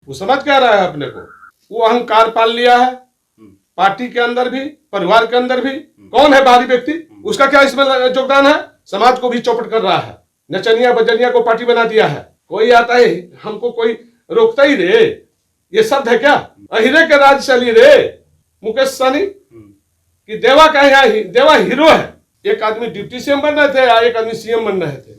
वो समझ क्या रहा है अपने को, वो अहंकार पाल लिया है पार्टी के अंदर भी, परिवार के अंदर भी। कौन है बाहरी व्यक्ति, उसका क्या इसमें योगदान है? समाज को भी चौपट कर रहा है, नचनिया बजनिया को पार्टी बना दिया है। कोई आता है हमको कोई रोकता ही रे, ये शब्द है क्या? अहिरे के राज चली रे मुकेश सहनी कि देवा का है, देवा हीरो है। एक आदमी डिप्टी सीएम बन रहे थे या एक आदमी सीएम बन रहे थे,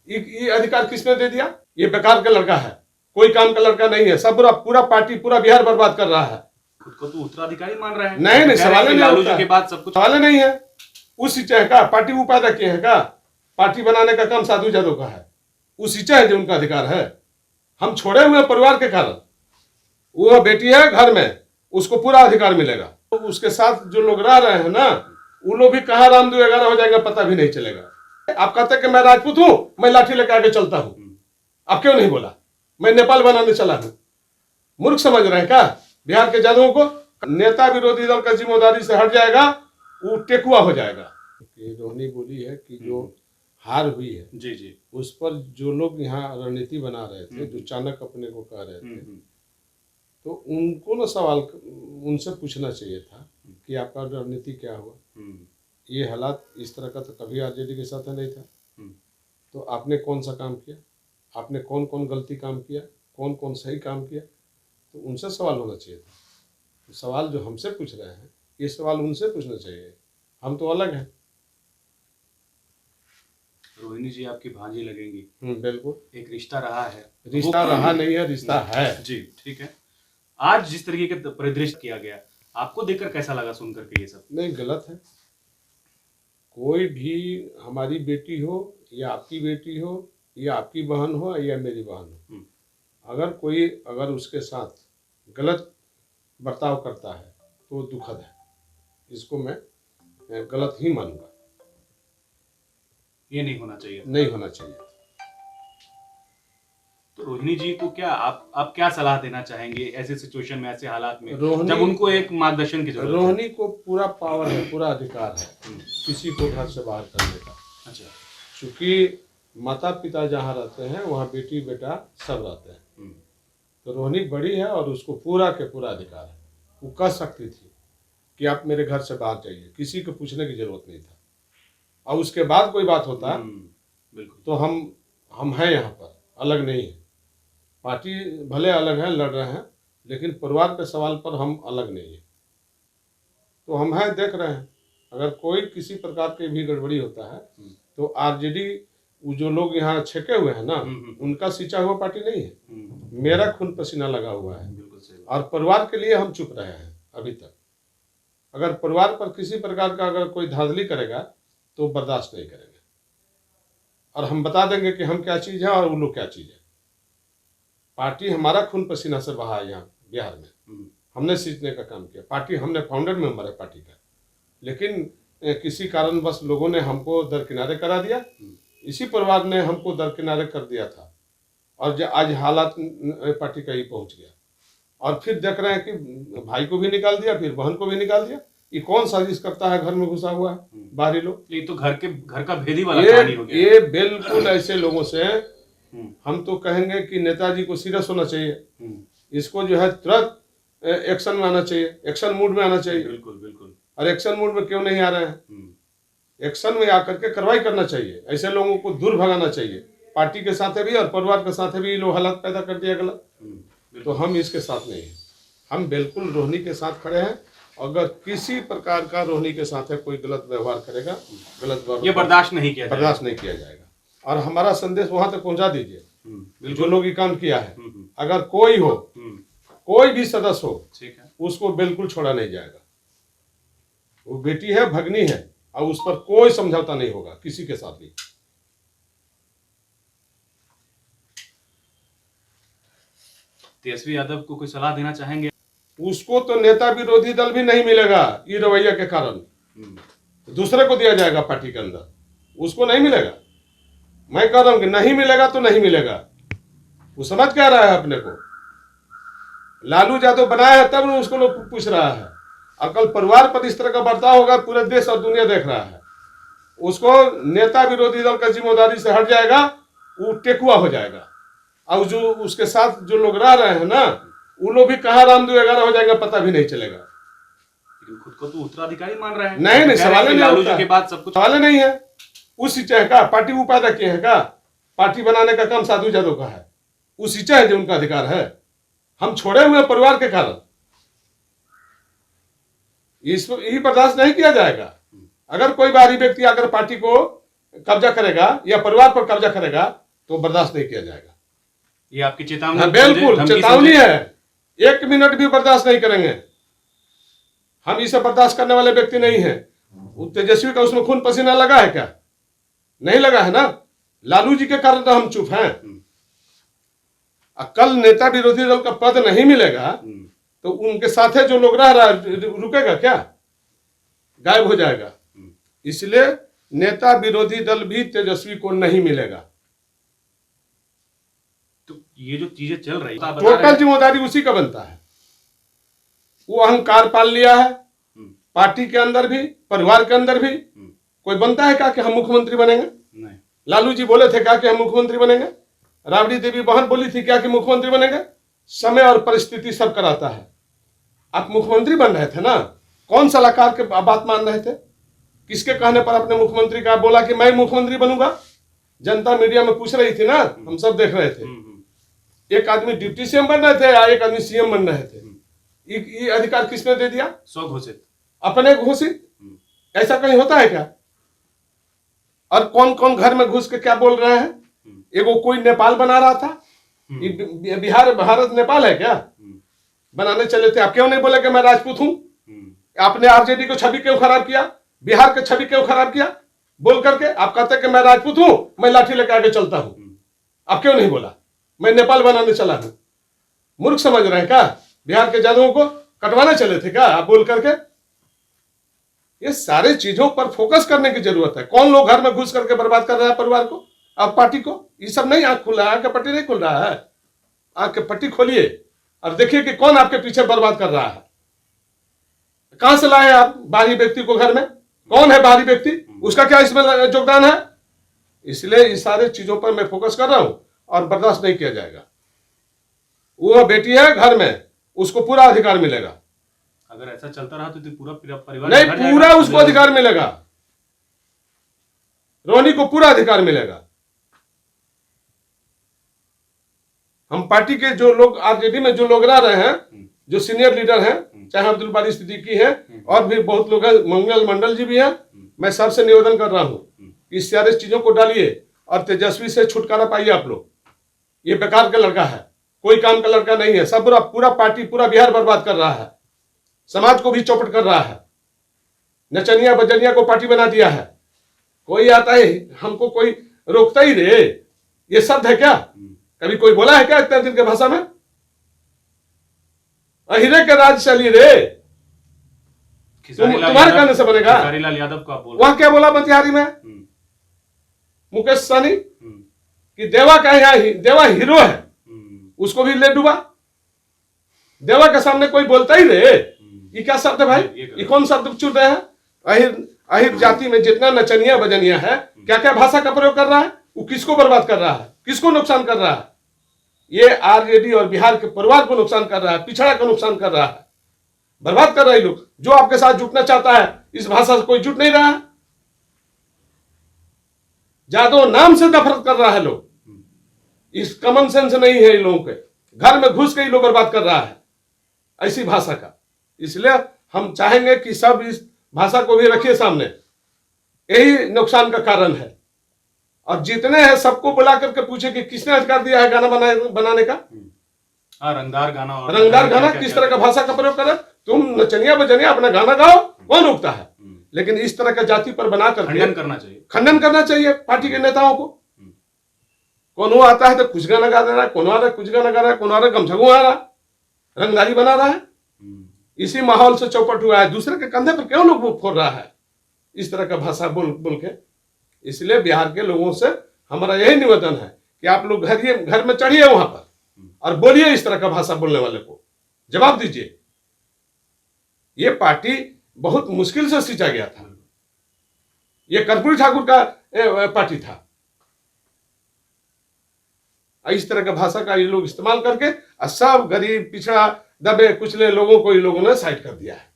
ये अधिकार किसने दे दिया? ये बेकार का लड़का है, कोई काम का लड़का नहीं है। सब पूरा पार्टी पूरा बिहार बर्बाद कर रहा है। खुद को तो उत्तराधिकारी मान रहा है। नहीं, सवाल नहीं, लालू जी के बाद सब कुछ सवाल नहीं है। उस सीचा है का पार्टी वो पैदा किए है का? पार्टी बनाने का काम साधु जादव का है, उस सीचा है जो उनका अधिकार है। हम छोड़े हुए परिवार के कारण, वो बेटी है घर में, उसको पूरा अधिकार मिलेगा। तो उसके साथ जो लोग रह रहे हैं ना, वो लोग भी कहाँ रामदेव 11 हो जाएंगे पता भी नहीं चलेगा। आप कहते कि मैं राजपूत हूं, मैं लाठी लेकर आगे चलता हूं, आप क्यों नहीं बोला? मैं नेपाल बनाने चला हूं। मूर्ख समझ रहे हैं क्या बिहार के जादवों को? नेता विरोधी दल का जिम्मेदारी से हट जाएगा, वो टेकुआ हो जाएगा। रोहिणी बोली है कि जो हार हुई है जी जी, उस पर जो लोग यहाँ रणनीति बना रहे थे, जो चाणक्य अपने को कह रहे थे, तो उनको ना सवाल उनसे पूछना चाहिए था कि आपका रणनीति क्या हुआ। ये हालात इस तरह का तो कभी आरजेडी के साथ नहीं था। तो आपने कौन सा काम किया, आपने कौन कौन गलती काम किया, कौन कौन सही काम किया, तो उनसे सवाल होना चाहिए था। तो सवाल जो हमसे पूछ रहे हैं, ये सवाल उनसे पूछना चाहिए। हम तो अलग हैं। रोहिणी जी आपकी भांजी लगेंगी। बिल्कुल। एक रिश्ता रहा है, रिश्ता रहा नहीं है, रिश्ता है जी। ठीक है, आज जिस तरीके के परिदृश्य किया गया, आपको देखकर कैसा लगा सुनकर के? ये सब नहीं, गलत है। कोई भी हमारी बेटी हो या आपकी बेटी हो या आपकी बहन हो या मेरी बहन हो, अगर कोई उसके साथ गलत बर्ताव करता है तो दुखद है। इसको मैं गलत ही मानूंगा। ये नहीं होना चाहिए, नहीं होना चाहिए। तो रोहिणी जी को क्या आप क्या सलाह देना चाहेंगे ऐसे सिचुएशन में, ऐसे हालात में जब उनको एक मार्गदर्शन की जरूरत है? रोहिणी को पूरा पावर है, पूरा अधिकार है किसी को घर से बाहर करने का। अच्छा, क्योंकि माता पिता जहाँ रहते हैं वहाँ बेटी बेटा सब रहते हैं। तो रोहिणी बड़ी है और उसको पूरा के पूरा अधिकार है। वो कह सकती थी कि आप मेरे घर से बाहर जाइए, किसी को पूछने की जरूरत नहीं था। और उसके बाद कोई बात होता बिल्कुल, तो हम हैं यहाँ पर, अलग नहीं है। पार्टी भले अलग है, लड़ रहे हैं, लेकिन परिवार के सवाल पर हम अलग नहीं है। तो हम हैं, देख रहे हैं। अगर कोई किसी प्रकार की भी गड़बड़ी होता है तो आरजेडी जो लोग यहाँ छेके हुए हैं ना, उनका सींचा हुआ पार्टी नहीं है। मेरा खून पसीना लगा हुआ है और परिवार के लिए हम चुप रहे हैं अभी तक। अगर परिवार पर किसी प्रकार का अगर कोई धांधली करेगा तो बर्दाश्त नहीं करेंगे, और हम बता देंगे कि हम क्या चीज़ है और वो लोग क्या चीज़ है। पार्टी हमारा खून पसीना से बहा है यहाँ बिहार में, हमने सींचने का काम किया। पार्टी, हमने फाउंडर मेंबर है पार्टी का, लेकिन किसी कारणवश लोगों ने हमको दरकिनारे करा दिया। इसी परिवार ने हमको दरकिनारे कर दिया था, और जो आज हालात पार्टी का ही पहुंच गया। और फिर देख रहे हैं कि भाई को भी निकाल दिया, फिर बहन को भी निकाल दिया। ये कौन साजिश करता है? घर में घुसा हुआ है बाहरी लोग। ये तो घर का भेदी वाला कहानी हो गया। ये बिल्कुल ऐसे लोगों से हम तो कहेंगे कि नेताजी को सीरियस होना चाहिए। इसको जो है तुरंत एक्शन में आना चाहिए, एक्शन मूड में आना चाहिए। बिल्कुल बिल्कुल। और एक्शन मूड में क्यों नहीं आ रहे हैं? एक्शन में आकर के कार्रवाई करना चाहिए। ऐसे लोगों को दूर भगाना चाहिए। पार्टी के साथ भी और परिवार के साथ भी लोग हालात पैदा कर दिया गलत। तो हम इसके साथ नहीं हैं। हम बिल्कुल रोहिणी के साथ खड़े हैं। अगर किसी प्रकार का रोहिणी के साथ है कोई गलत व्यवहार करेगा, गलत व्यवहार, ये बर्दाश्त नहीं किया जाएगा। और हमारा संदेश वहां तक पहुंचा दीजिए जो लोग ये काम किया है। अगर कोई हो, कोई भी सदस्य हो, ठीक है, उसको बिल्कुल छोड़ा नहीं जाएगा। वो बेटी है, भगनी है, और उस पर कोई समझौता नहीं होगा किसी के साथ भी। तेजस्वी यादव को कोई सलाह देना चाहेंगे? उसको तो नेता विरोधी दल भी नहीं मिलेगा ये रवैया के कारण। दूसरे को दिया जाएगा पार्टी के अंदर, उसको नहीं मिलेगा। मैं कह रहा हूं कि नहीं मिलेगा तो नहीं मिलेगा। वो समझ क्या रहा है अपने को? लालू यादव बनाया है तब उसको लोग पूछ रहा है। अकल परिवार पर इस तरह का बर्ताव होगा, पूरे देश और दुनिया देख रहा है। उसको नेता विरोधी दल का जिम्मेदारी से हट जाएगा, वो टेकुआ हो जाएगा। और जो उसके साथ जो लोग रह रहे हैं ना, वो लोग भी कहाँ रामदेव 11 हो जाएगा पता भी नहीं चलेगा। लेकिन खुद को तो उत्तराधिकारी मान रहे हैं। नहीं, सवाल नहीं लालू होता जी के बाद सब कुछ सवाल नहीं है। वो सीचा है का पार्टी वो पैदा किए हैं का? पार्टी बनाने का काम साधु यादव का है। वो सीचा है जो उनका अधिकार है। हम छोड़े हुए परिवार के कारण यही बर्दाश्त नहीं किया जाएगा। अगर कोई बाहरी व्यक्ति अगर पार्टी को कब्जा करेगा या परिवार पर कब्जा करेगा तो बर्दाश्त नहीं किया जाएगा। ये आपकी चेतावनी? हाँ, बिल्कुल चेतावनी है। 1 मिनट भी बर्दाश्त नहीं करेंगे हम। इसे बर्दाश्त करने वाले व्यक्ति नहीं है। तेजस्वी का उसमें खून पसीना लगा है क्या? नहीं लगा है ना। लालू जी के कारण तो हम चुप हैं। कल नेता विरोधी दल का पद नहीं मिलेगा तो उनके साथ जो लोग रह रहा है रुकेगा क्या? गायब हो जाएगा। इसलिए नेता विरोधी दल भी तेजस्वी को नहीं मिलेगा। तो ये जो चीजें चल रही है टोटल जिम्मेदारी उसी का बनता है। वो अहंकार पाल लिया है पार्टी के अंदर भी परिवार के अंदर भी। कोई बनता है क्या कि हम मुख्यमंत्री बनेंगे? नहीं। लालू जी बोले थे क्या कि हम मुख्यमंत्री बनेंगे? राबड़ी देवी बहन बोली थी क्या कि मुख्यमंत्री बनेंगे? समय और परिस्थिति सब कराता है। आप मुख्यमंत्री बन रहे थे ना, कौन सलाहकार के बात मान रहे थे? किसके कहने पर आपने मुख्यमंत्री का बोला कि मैं मुख्यमंत्री बनूंगा? जनता मीडिया में पूछ रही थी ना, हम सब देख रहे थे। एक आदमी डिप्टी सीएम बन रहे थे या एक आदमी सीएम बन रहे थे। ये अधिकार किसने दे दिया? स्वघोषित, अपने घोषित। ऐसा कहीं होता है क्या? और कौन कौन घर में घुस के क्या बोल रहे हैं? एगो कोई नेपाल बना रहा था। बिहार भारत नेपाल है क्या? बनाने चले थे। आप क्यों नहीं बोले कि मैं राजपूत हूं? आपने आरजेडी को छवि क्यों खराब किया? बिहार की छवि क्यों खराब किया? बोल करके आप कहते कि मैं राजपूत हूं, मैं लाठी लेकर आगे चलता हूं। आप क्यों नहीं बोला मैं नेपाल बनाने चला हूं? मूर्ख समझ रहे हैं क्या? बिहार के जादुओं को कटवाने चले थे क्या आप बोल करके? ये सारे चीजों पर फोकस करने की जरूरत है। कौन लोग घर में घुस करके बर्बाद कर रहा है परिवार को, अब पार्टी को? ये सब नहीं आंख खुल रहा है, आंख का पट्टी नहीं खुल रहा है। आंख के पट्टी खोलिए और देखिए कि कौन आपके पीछे बर्बाद कर रहा है। कहां से लाए आप बाहरी व्यक्ति को घर में? कौन है बाहरी व्यक्ति? उसका क्या इसमें योगदान है? इसलिए इस सारे चीजों पर मैं फोकस कर रहा हूं और बर्दाश्त नहीं किया जाएगा। वो बेटी है घर में, उसको पूरा अधिकार मिलेगा। अगर ऐसा चलता रहा तो पूरा परिवार नहीं, पूरा उसको अधिकार मिलेगा। रोहिणी को पूरा अधिकार मिलेगा। हम पार्टी के जो लोग आरजेडी में जो लोग रह रहे हैं, जो सीनियर लीडर हैं, चाहे अब्दुल बारी सिद्दीकी है और भी बहुत लोग हैं, मंगल मंडल जी भी हैं, मैं सबसे निवेदन कर रहा हूं कि इस सारे चीजों को डालिए और तेजस्वी से छुटकारा पाइए आप लोग। ये बेकार का लड़का है, कोई काम का लड़का नहीं है। सब पूरा पार्टी पूरा बिहार बर्बाद कर रहा है, समाज को भी चौपट कर रहा है, नचनिया बजनिया को पार्टी बना दिया है। कोई आता है हमको कोई रोकता ही रे? ये शब्द है क्या? कभी कोई बोला है क्या इतने दिन के भाषा में? अहिरे के राज चली रे, तुम्हारे कहने से बनेगा? लाल यादव का बोल वहां क्या बोला मोतिहारी में मुकेश सहनी कि देवा का यहाँ देवा हीरो है, उसको भी ले डूबा। देवा के सामने कोई बोलता ही रे? ये क्या शब्द है भाई? ये कौन शब्द चुन रहे हैं? अहिर जाति में जितना नचनिया बजनिया है, क्या क्या भाषा का प्रयोग कर रहा है? वो किसको बर्बाद कर रहा है, किसको नुकसान कर रहा है? ये आरजेडी और बिहार के परिवार को नुकसान कर रहा है, पिछड़ा को नुकसान कर रहा है, बर्बाद कर रहा है लोग। जो आपके साथ जुटना चाहता है इस भाषा से कोई जुट नहीं रहा है। जादव नाम से नफरत कर रहा है लोग। इस कॉमन सेंस नहीं है इन लोगों के। घर में घुस के ही लोग बर्बाद कर रहा है ऐसी भाषा का। इसलिए हम चाहेंगे कि सब इस भाषा को भी रखिए सामने, यही नुकसान का कारण है। और जितने हैं सबको बुला करके पूछे कि किसने अधिकार दिया है गाना बनाने का? रंगदार गाना, रंगदार गाना किस तरह का भाषा का प्रयोग करे? तुम नचनिया बजनिया अपना गाना गाओ, कौन रोकता है? लेकिन इस तरह का जाति पर बना कर खंडन करना चाहिए, खंडन करना चाहिए पार्टी के नेताओं को। कौन आता है तो कुछ गाना गा दे रहा है, कौन आ रहा है कुछ गाना गा रहा है, कौन आ रहा है गमछगू आ रहा है, रंगदारी बना रहा है। इसी माहौल से चौपट हुआ है। दूसरे के कंधे पर क्यों लोग मुंह फोड़ रहा है इस तरह का भाषा बोल के? इसलिए बिहार के लोगों से हमारा यही निवेदन है कि आप लोग घर में चढ़िए वहां पर और बोलिए इस तरह का भाषा बोलने वाले को, जवाब दीजिए। ये पार्टी बहुत मुश्किल से सींचा गया था। ये कर्पूरी ठाकुर का पार्टी था। और इस तरह का भाषा का ये लोग इस्तेमाल करके और सब गरीब पिछड़ा दबे कुचले लोगों को ये लोगों ने साइड कर दिया है,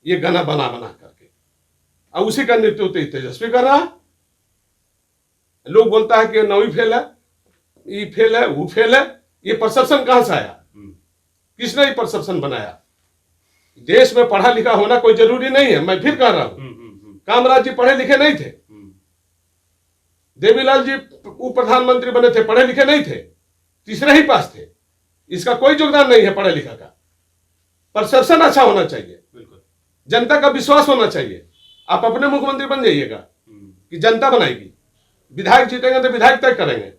ये गाना बना बना करके। और उसी का नेतृत्व तेजस्वी कर रहा है। लोग बोलता है कि नौवीं फेल है, ये फेल है, वो फेल है। ये परसेप्शन कहां से आया? किसने ये परसेप्शन बनाया? देश में पढ़ा लिखा होना कोई जरूरी नहीं है। मैं फिर कह रहा हूं, कामराज जी पढ़े लिखे नहीं थे, देवीलाल जी उप प्रधानमंत्री बने थे, पढ़े लिखे नहीं थे, तीसरे ही पास थे। इसका कोई योगदान नहीं है पढ़े लिखा का। परसेप्शन अच्छा होना चाहिए, जनता का विश्वास होना चाहिए। आप अपने मुख्यमंत्री बन जाइएगा कि जनता बनाएगी। विधायक जीतेंगे तो विधायक तय करेंगे।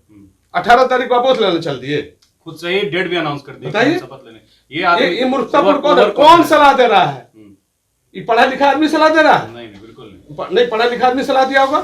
18 तारीख को आप लेने चल दिए, खुद से ही डेट भी अनाउंस कर दी, बताइए शपथ लेने। ये मूर्खतापूर्ण कौन सलाह दे रहा है? ये पढ़ा लिखा आदमी सलाह दे रहा है? नहीं, बिल्कुल नहीं। नहीं पढ़ा लिखा आदमी सलाह दिया होगा?